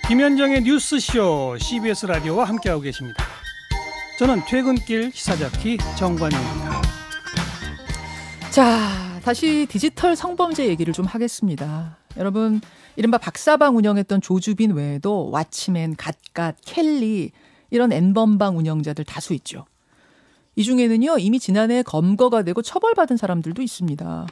김현정의 뉴스쇼 CBS 라디오와 함께하고 계십니다. 저는 퇴근길 시사자키 정관용입니다. 자, 다시 디지털 성범죄 얘기를 좀 하겠습니다. 여러분, 이른바 박사방 운영했던 조주빈 외에도 왓치맨, 갓갓, 켈리 이런 N번방 운영자들 다수 있죠. 이 중에는요, 이미 지난해 검거가 되고 처벌받은 사람들도 있습니다.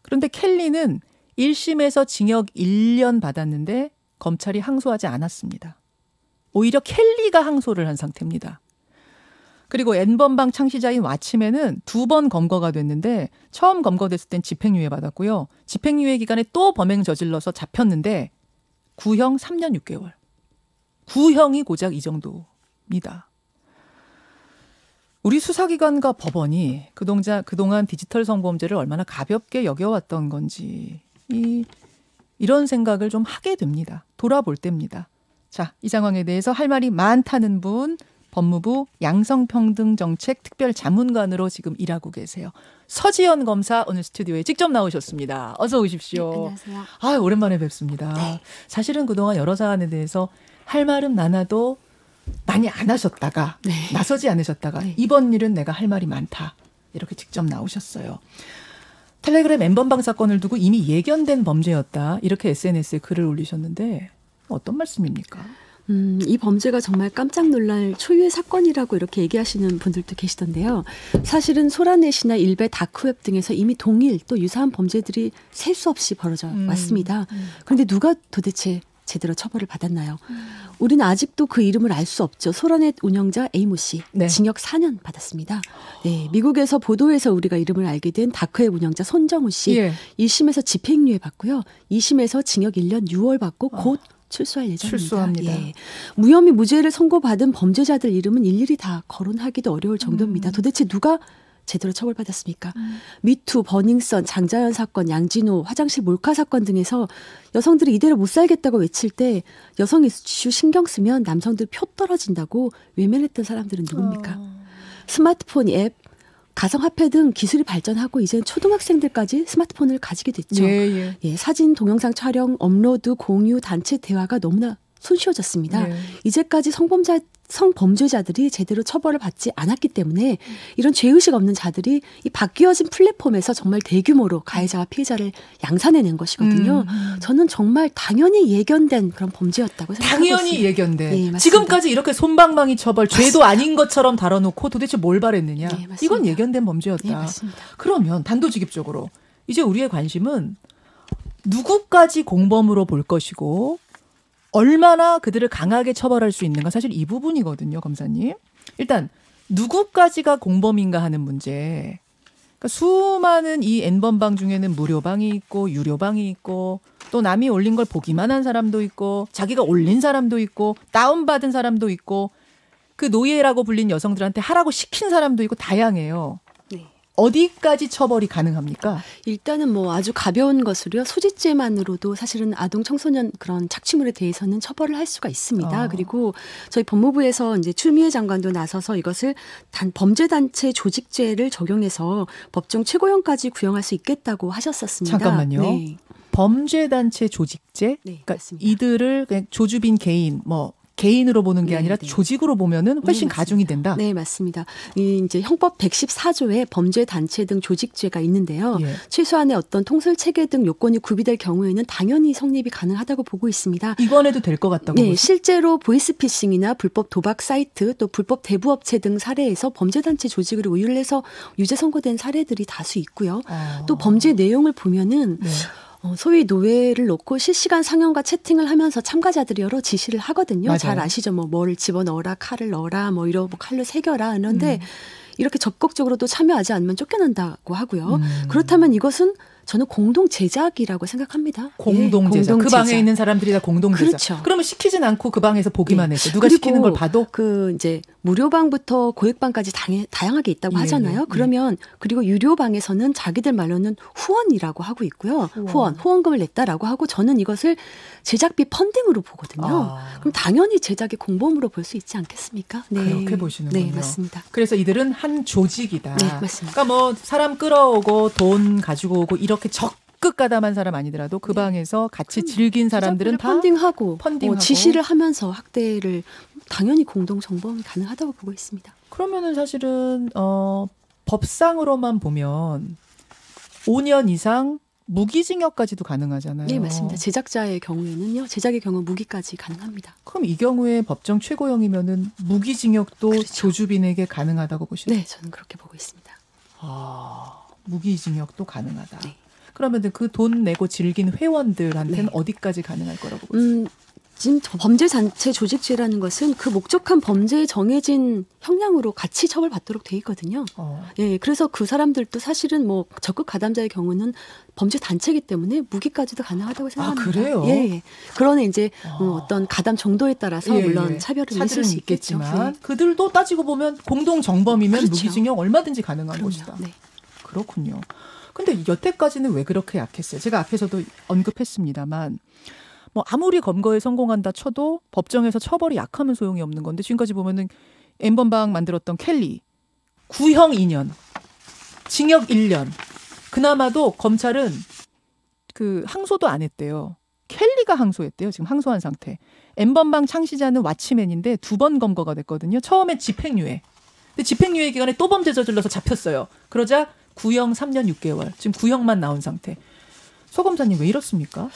그런데 켈리는 1심에서 징역 1년 받았는데 검찰이 항소하지 않았습니다. 오히려 켈리가 항소를 한 상태입니다. 그리고 N번방 창시자인 왓치맨은 2번 검거가 됐는데 처음 검거됐을 땐 집행유예 받았고요. 집행유예 기간에 또 범행 저질러서 잡혔는데 구형 3년 6개월. 구형이 고작 이 정도입니다. 우리 수사기관과 법원이 그동안 디지털 성범죄를 얼마나 가볍게 여겨왔던 건지 이런 생각을 좀 하게 됩니다. 돌아볼 때입니다. 자, 이 상황에 대해서 할 말이 많다는 분, 법무부 양성평등정책 특별자문관으로 지금 일하고 계세요. 서지연 검사 오늘 스튜디오에 직접 나오셨습니다. 어서 오십시오. 네, 안녕하세요. 아, 오랜만에 뵙습니다. 네. 사실은 그동안 여러 사안에 대해서 할 말은 많아도 많이 안 하셨다가 네. 나서지 않으셨다가 네. 이번 일은 내가 할 말이 많다. 이렇게 직접 나오셨어요. 텔레그램 N번방 사건을 두고 이미 예견된 범죄였다. 이렇게 SNS에 글을 올리셨는데 어떤 말씀입니까? 이 범죄가 정말 깜짝 놀랄 초유의 사건이라고 이렇게 얘기하시는 분들도 계시던데요. 사실은 소라넷이나 일베 다크웹 등에서 이미 동일 또 유사한 범죄들이 셀 수 없이 벌어져 왔습니다. 그런데 누가 도대체 제대로 처벌을 받았나요? 우리는 아직도 그 이름을 알 수 없죠. 소라넷 운영자 에이모 씨 네. 징역 4년 받았습니다. 네, 미국에서 보도에서 우리가 이름을 알게 된 다크웹 운영자 손정우 씨 예. 1심에서 집행유예 받고요. 2심에서 징역 1년 6월 받고 곧 출소할 예정입니다. 출소합니다. 예. 무혐의 무죄를 선고받은 범죄자들 이름은 일일이 다 거론하기도 어려울 정도입니다. 도대체 누가 제대로 처벌받았습니까? 미투, 버닝썬, 장자연 사건, 양진호, 화장실 몰카 사건 등에서 여성들이 이대로 못 살겠다고 외칠 때 여성 이슈 신경 쓰면 남성들 표 떨어진다고 외면했던 사람들은 누굽니까? 스마트폰 앱, 가상화폐 등 기술이 발전하고 이제는 초등학생들까지 스마트폰을 가지게 됐죠. 예. 예, 사진, 동영상 촬영, 업로드, 공유, 단체 대화가 너무나 손쉬워졌습니다. 네. 이제까지 성범죄자들이 제대로 처벌을 받지 않았기 때문에 이런 죄의식 없는 자들이 이 바뀌어진 플랫폼에서 정말 대규모로 가해자와 피해자를 양산해낸 것이거든요. 저는 정말 당연히 예견된 그런 범죄였다고 생각하고 당연히 있습니다. 예견돼. 네, 맞습니다. 지금까지 이렇게 솜방망이 처벌, 죄도 아닌 것처럼 다뤄놓고 도대체 뭘 바랬느냐. 네, 맞습니다. 이건 예견된 범죄였다. 네, 맞습니다. 그러면 단도직입적으로 이제 우리의 관심은 누구까지 공범으로 볼 것이고 얼마나 그들을 강하게 처벌할 수 있는가. 사실 이 부분이거든요, 검사님. 일단 누구까지가 공범인가 하는 문제. 그러니까 수많은 이 N번방 중에는 무료방이 있고 유료방이 있고 또 남이 올린 걸 보기만 한 사람도 있고 자기가 올린 사람도 있고 다운받은 사람도 있고 그 노예라고 불린 여성들한테 하라고 시킨 사람도 있고 다양해요. 네. 어디까지 처벌이 가능합니까? 일단은 뭐 아주 가벼운 것으로요. 소지죄만으로도 사실은 아동 청소년 그런 착취물에 대해서는 처벌을 할 수가 있습니다. 그리고 저희 법무부에서 이제 추미애 장관도 나서서 이것을 범죄단체 조직죄를 적용해서 법정 최고형까지 구형할 수 있겠다고 하셨었습니다. 잠깐만요. 네. 범죄단체 조직죄? 네, 그러니까 맞습니다. 이들을 그냥 조주빈 개인, 개인으로 보는 게 네, 아니라 네. 조직으로 보면은 훨씬 네, 가중이 된다. 네, 맞습니다. 이 이제 형법 114조에 범죄 단체 등 조직죄가 있는데요. 예. 최소한의 어떤 통솔 체계 등 요건이 구비될 경우에는 당연히 성립이 가능하다고 보고 있습니다. 이번에도 될 것 같다고 네, 보세요. 실제로 보이스피싱이나 불법 도박 사이트 또 불법 대부업체 등 사례에서 범죄단체 조직으로 의율을 해서 유죄 선고된 사례들이 다수 있고요. 또 범죄 내용을 보면은 네. 소위 노예를 놓고 실시간 상영과 채팅을 하면서 참가자들이 여러 지시를 하거든요. 맞아요. 잘 아시죠? 뭐를 집어넣어라, 칼을 넣어라, 칼로 새겨라. 그런데 이렇게 적극적으로 또 참여하지 않으면 쫓겨난다고 하고요. 그렇다면 이것은 저는 공동 제작이라고 생각합니다. 공동 제작. 그 방에 있는 사람들이 다 공동 제작. 그렇죠. 그러면 시키진 않고 그 방에서 보기만 네. 했어. 누가 시키는 걸 봐도 그 이제 무료방부터 고액방까지 다양하게 있다고 예, 하잖아요. 예. 그러면 그리고 유료방에서는 자기들 말로는 후원이라고 하고 있고요. 후원금을 냈다라고 하고 저는 이것을 제작비 펀딩으로 보거든요. 그럼 당연히 제작의 공범으로 볼 수 있지 않겠습니까? 네. 그렇게 보시는군요. 네, 맞습니다. 그래서 이들은 한 조직이다. 네, 맞습니다. 그러니까 사람 끌어오고 돈 가지고 오고 이렇게 적극 가담한 사람 아니더라도 그 방에서 같이 즐긴 사람들은 다 펀딩하고 펀딩하고. 지시를 하면서 학대를 당연히 공동 정범이 가능하다고 보고 있습니다. 그러면은 사실은 법상으로만 보면 5년 이상 무기징역까지도 가능하잖아요. 네, 맞습니다. 제작자의 경우에는요. 제작의 경우 무기까지 가능합니다. 그럼 이 경우에 법정 최고형이면은 무기징역도 그렇죠. 조주빈에게 가능하다고 보시나요? 네, 저는 그렇게 보고 있습니다. 무기징역도 가능하다. 네. 그러면 그 돈 내고 즐긴 회원들한테는 네. 어디까지 가능할 거라고 보세요? 지금 범죄단체 조직죄라는 것은 그 목적한 범죄에 정해진 형량으로 같이 처벌받도록 돼 있거든요. 예, 그래서 그 사람들도 사실은 뭐 적극 가담자의 경우는 범죄 단체이기 때문에 무기까지도 가능하다고 생각합니다. 그래요? 예, 예. 그러나 이제 어떤 가담 정도에 따라서 물론 차별을 있을 수 있겠지만 있겠죠. 그들도 따지고 보면 공동 정범이면 그렇죠. 무기징역 얼마든지 가능한 그럼요. 것이다. 네. 그렇군요. 근데 여태까지는 왜 그렇게 약했어요? 제가 앞에서도 언급했습니다만 뭐 아무리 검거에 성공한다 쳐도 법정에서 처벌이 약하면 소용이 없는 건데 지금까지 보면은 N번방 만들었던 켈리 구형 2년, 징역 1년. 그나마도 검찰은 그 항소도 안 했대요. 켈리가 항소했대요. 지금 항소한 상태. N번방 창시자는 왓치맨인데 2번 검거가 됐거든요. 처음에 집행유예. 근데 집행유예 기간에 또 범죄 저질러서 잡혔어요. 그러자 구형 3년 6개월. 지금 구형만 나온 상태. 서 검사님 왜 이렇습니까?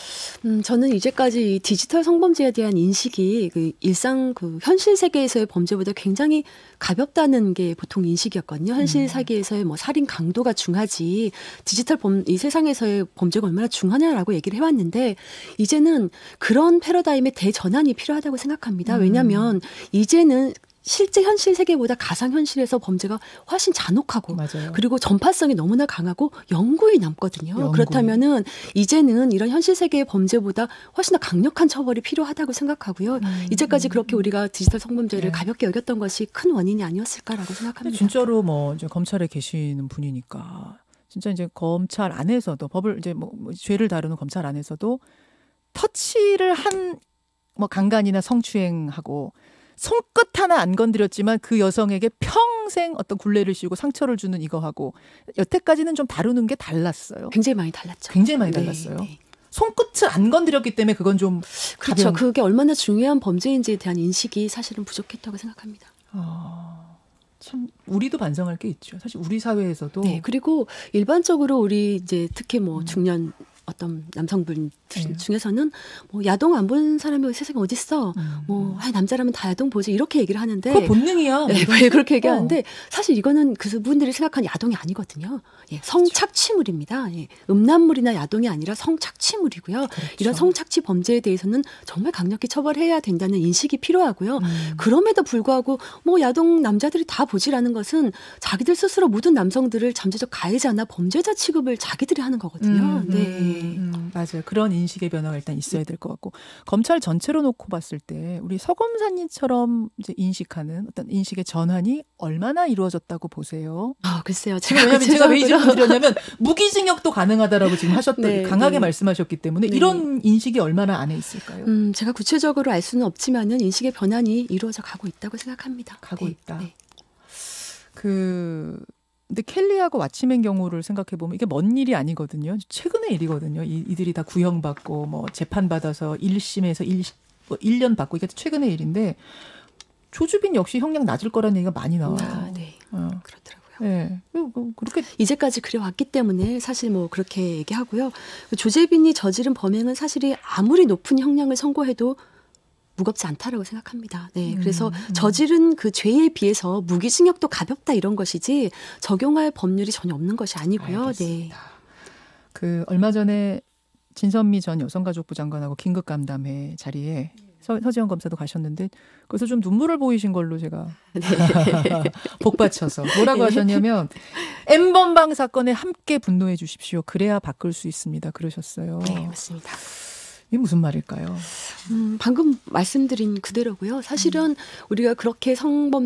저는 이제까지 이 디지털 성범죄에 대한 인식이 그 일상 그 현실 세계에서의 범죄보다 굉장히 가볍다는 게 보통 인식이었거든요. 현실 세계에서의 뭐 살인 강도가 중하지 디지털 이 세상에서의 범죄가 얼마나 중하냐라고 얘기를 해왔는데 이제는 그런 패러다임의 대전환이 필요하다고 생각합니다. 왜냐하면 이제는 실제 현실 세계보다 가상현실에서 범죄가 훨씬 잔혹하고 맞아요. 그리고 전파성이 너무나 강하고 연구에 남거든요. 그렇다면은 이제는 이런 현실 세계의 범죄보다 훨씬 더 강력한 처벌이 필요하다고 생각하고요. 이제까지 그렇게 우리가 디지털 성범죄를 가볍게 여겼던 것이 큰 원인이 아니었을까라고 생각합니다. 진짜로 뭐 이제 검찰에 계시는 분이니까 진짜 이제 검찰 안에서도 법을 이제 뭐 죄를 다루는 검찰 안에서도 터치를 한 뭐 강간이나 성추행하고 손끝 하나 안 건드렸지만 그 여성에게 평생 어떤 굴레를 씌우고 상처를 주는 이거 하고 여태까지는 좀 다루는 게 달랐어요. 굉장히 많이 달랐죠. 굉장히 많이 달랐어요. 네. 손끝을 안 건드렸기 때문에 그건 좀 그렇죠. 그게 얼마나 중요한 범죄인지에 대한 인식이 사실은 부족했다고 생각합니다. 참 우리도 반성할 게 있죠. 사실 우리 사회에서도. 네. 그리고 일반적으로 우리 이제 특히 뭐 중년 어떤 남성분 중에서는 뭐 야동 안 본 사람이 세상에 어디 있어? 뭐 남자라면 다 야동 보지 이렇게 얘기를 하는데 그거 본능이야. 네, 왜 그렇게 얘기하는데 사실 이거는 그분들이 생각하는 야동이 아니거든요. 예, 성착취물입니다. 예, 음란물이나 야동이 아니라 성착취물이고요. 그렇죠. 이런 성착취 범죄에 대해서는 정말 강력히 처벌해야 된다는 인식이 필요하고요. 그럼에도 불구하고 뭐 야동 남자들이 다 보지라는 것은 자기들 스스로 모든 남성들을 잠재적 가해자나 범죄자 취급을 자기들이 하는 거거든요. 네. 맞아요. 그런 인식의 변화가 일단 있어야 될 것 같고 검찰 전체로 놓고 봤을 때 우리 서 검사님처럼 이제 인식하는 어떤 인식의 전환이 얼마나 이루어졌다고 보세요? 글쎄요. 왜냐하면 제가 왜 이 질문 드렸냐면 무기징역도 가능하다라고 지금 하셨던 강하게 말씀하셨기 때문에 이런 인식이 얼마나 안에 있을까요? 제가 구체적으로 알 수는 없지만은 인식의 변환이 이루어져 가고 있다고 생각합니다. 가고 있다. 네. 근데 켈리하고 왓치맨 경우를 생각해 보면 이게 먼 일이 아니거든요. 최근의 일이거든요. 이들이 다 구형받고 뭐 재판받아서 1심에서 1년 받고 이게 최근의 일인데 조주빈 역시 형량 낮을 거라는 얘기가 많이 나와요. 네. 그렇더라고요. 네. 그렇게 이제까지 그래왔기 때문에 사실 뭐 그렇게 얘기하고요. 조재빈이 저지른 범행은 사실이 아무리 높은 형량을 선고해도 무겁지 않다라고 생각합니다. 네, 그래서 저지른 그 죄에 비해서 무기징역도 가볍다 이런 것이지 적용할 법률이 전혀 없는 것이 아니고요. 알겠습니다. 네. 얼마 전에 진선미 전 여성가족부 장관하고 긴급 간담회 자리에 서지영 검사도 가셨는데 그래서 좀 눈물을 보이신 걸로 제가 복받쳐서 뭐라고 하셨냐면 N번방 사건에 함께 분노해 주십시오. 그래야 바꿀 수 있습니다. 그러셨어요. 네, 맞습니다. 이게 무슨 말일까요? 방금 말씀드린 그대로고요. 사실은 우리가 그렇게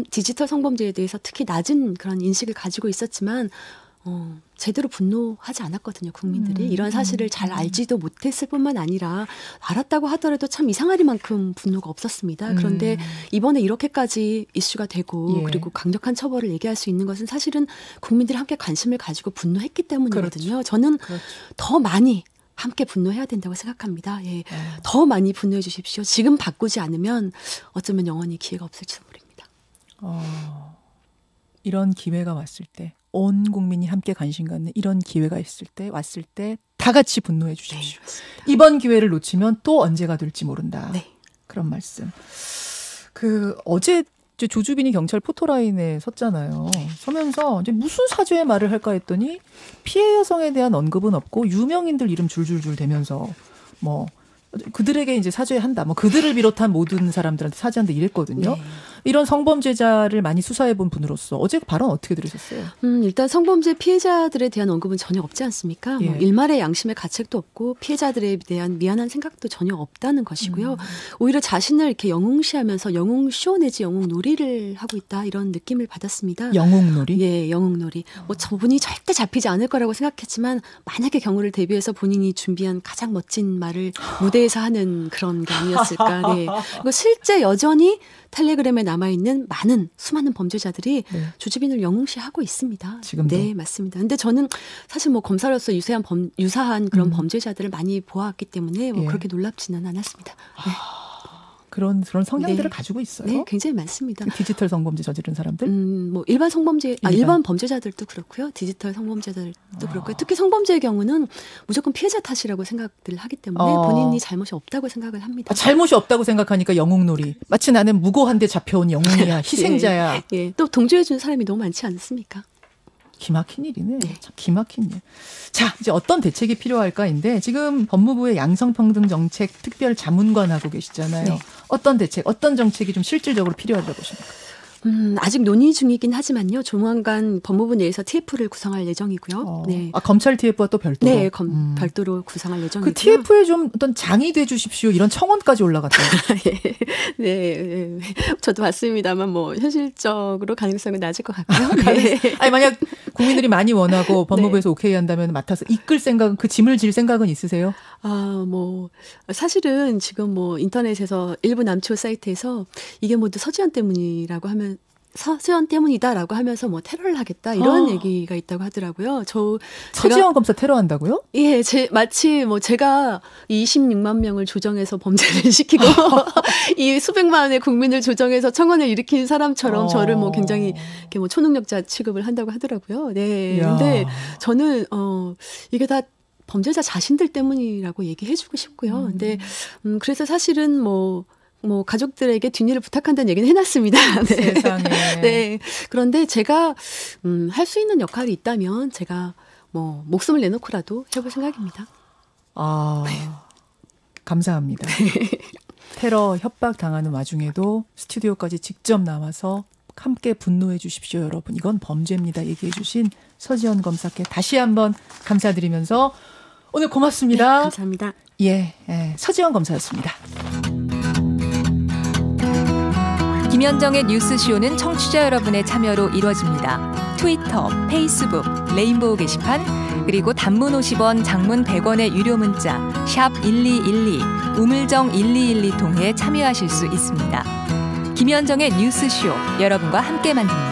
디지털 성범죄에 대해서 특히 낮은 그런 인식을 가지고 있었지만 제대로 분노하지 않았거든요. 국민들이 이런 사실을 잘 알지도 못했을 뿐만 아니라 알았다고 하더라도 참 이상하리만큼 분노가 없었습니다. 그런데 이번에 이렇게까지 이슈가 되고 그리고 강력한 처벌을 얘기할 수 있는 것은 사실은 국민들이 함께 관심을 가지고 분노했기 때문이거든요. 그렇죠. 저는 더 많이 함께 분노해야 된다고 생각합니다. 예. 더 많이 분노해 주십시오. 지금 바꾸지 않으면 어쩌면 영원히 기회가 없을지도 모릅니다. 이런 기회가 왔을 때 온 국민이 함께 관심 갖는 이런 기회가 왔을 때 다 같이 분노해 주십시오. 네, 이번 기회를 놓치면 또 언제가 될지 모른다. 네. 그런 말씀. 어제 조주빈이 경찰 포토라인에 섰잖아요. 서면서 이제 무슨 사죄의 말을 할까 했더니 피해 여성에 대한 언급은 없고 유명인들 이름 줄줄줄 대면서 뭐 그들에게 이제 사죄한다. 뭐 그들을 비롯한 모든 사람들한테 사죄한다 이랬거든요. 네. 이런 성범죄자를 많이 수사해 본 분으로서 어제 발언 어떻게 들으셨어요? 일단 성범죄 피해자들에 대한 언급은 전혀 없지 않습니까? 예. 뭐 일말의 양심의 가책도 없고 피해자들에 대한 미안한 생각도 전혀 없다는 것이고요. 오히려 자신을 이렇게 영웅시하면서 영웅쇼 내지 영웅놀이를 하고 있다 이런 느낌을 받았습니다. 영웅놀이? 예, 영웅놀이. 뭐 저분이 절대 잡히지 않을 거라고 생각했지만 만약에 경우를 대비해서 본인이 준비한 가장 멋진 말을 무대에서 하는 그런 게 아니었을까. 네. 그리고 실제 여전히 텔레그램에 남아있는 수많은 범죄자들이 조주빈을 영웅시하고 있습니다. 지금도? 네, 맞습니다. 근데 저는 사실 뭐 검사로서 유사한 그런 범죄자들을 많이 보아왔기 때문에 뭐 그렇게 놀랍지는 않았습니다. 네. 그런 성향들을 가지고 있어요? 네, 굉장히 많습니다. 디지털 성범죄 저지른 사람들? 뭐 일반 범죄자들도 그렇고요. 디지털 성범죄자들도 그렇고요. 특히 성범죄의 경우는 무조건 피해자 탓이라고 생각들을 하기 때문에 본인이 잘못이 없다고 생각을 합니다. 잘못이 없다고 생각하니까 영웅놀이. 마치 나는 무고한데 잡혀온 영웅이야. 희생자야. 예. 또 동조해준 사람이 너무 많지 않습니까? 기막힌 일이네. 참 기막힌 일. 자, 이제 어떤 대책이 필요할까인데 지금 법무부의 양성평등정책 특별 자문관 하고 계시잖아요. 네. 어떤 대책, 어떤 정책이 좀 실질적으로 필요하다고 보십니까? 아직 논의 중이긴 하지만요. 조만간 법무부 내에서 TF를 구성할 예정이고요. 네. 검찰 TF와 또 별도로? 네, 별도로 구성할 예정이고요. 그 TF에 좀 어떤 장이 돼 주십시오. 이런 청원까지 올라갔다고. 네, 저도 봤습니다만 뭐 현실적으로 가능성은 낮을 것 같고요. 네. 아니 만약 국민들이 많이 원하고 법무부에서 오케이 한다면 맡아서 이끌 생각은 그 짐을 질 생각은 있으세요? 뭐 사실은 지금 뭐 인터넷에서 일부 남초 사이트에서 이게 모두 서지현 때문이라고 하면 서지현 때문이다라고 하면서 뭐 테러를 하겠다 이런 얘기가 있다고 하더라고요. 서지현 검사 테러한다고요? 예, 마치 뭐 제가 26만 명을 조정해서 범죄를 시키고 이 수백만의 국민을 조정해서 청원을 일으킨 사람처럼 저를 뭐 굉장히 이렇게 뭐 초능력자 취급을 한다고 하더라고요. 네. 근데 저는 이게 다 범죄자 자신들 때문이라고 얘기해주고 싶고요. 근데 그래서 사실은 뭐 가족들에게 뒷일을 부탁한다는 얘기는 해놨습니다. 네. 세상에. 네. 그런데 제가 할 수 있는 역할이 있다면 제가 뭐 목숨을 내놓고라도 해볼 생각입니다. 감사합니다. 테러 협박 당하는 와중에도 스튜디오까지 직접 나와서 함께 분노해 주십시오, 여러분. 이건 범죄입니다. 얘기해 주신 서지현 검사께 다시 한번 감사드리면서 오늘 고맙습니다. 네, 감사합니다. 예, 서지현 검사였습니다. 김현정의 뉴스쇼는 청취자 여러분의 참여로 이루어집니다. 트위터, 페이스북, 레인보우 게시판, 그리고 단문 50원, 장문 100원의 유료 문자 샵 1212, 우물정 1212 통해 참여하실 수 있습니다. 김현정의 뉴스쇼, 여러분과 함께 만듭니다.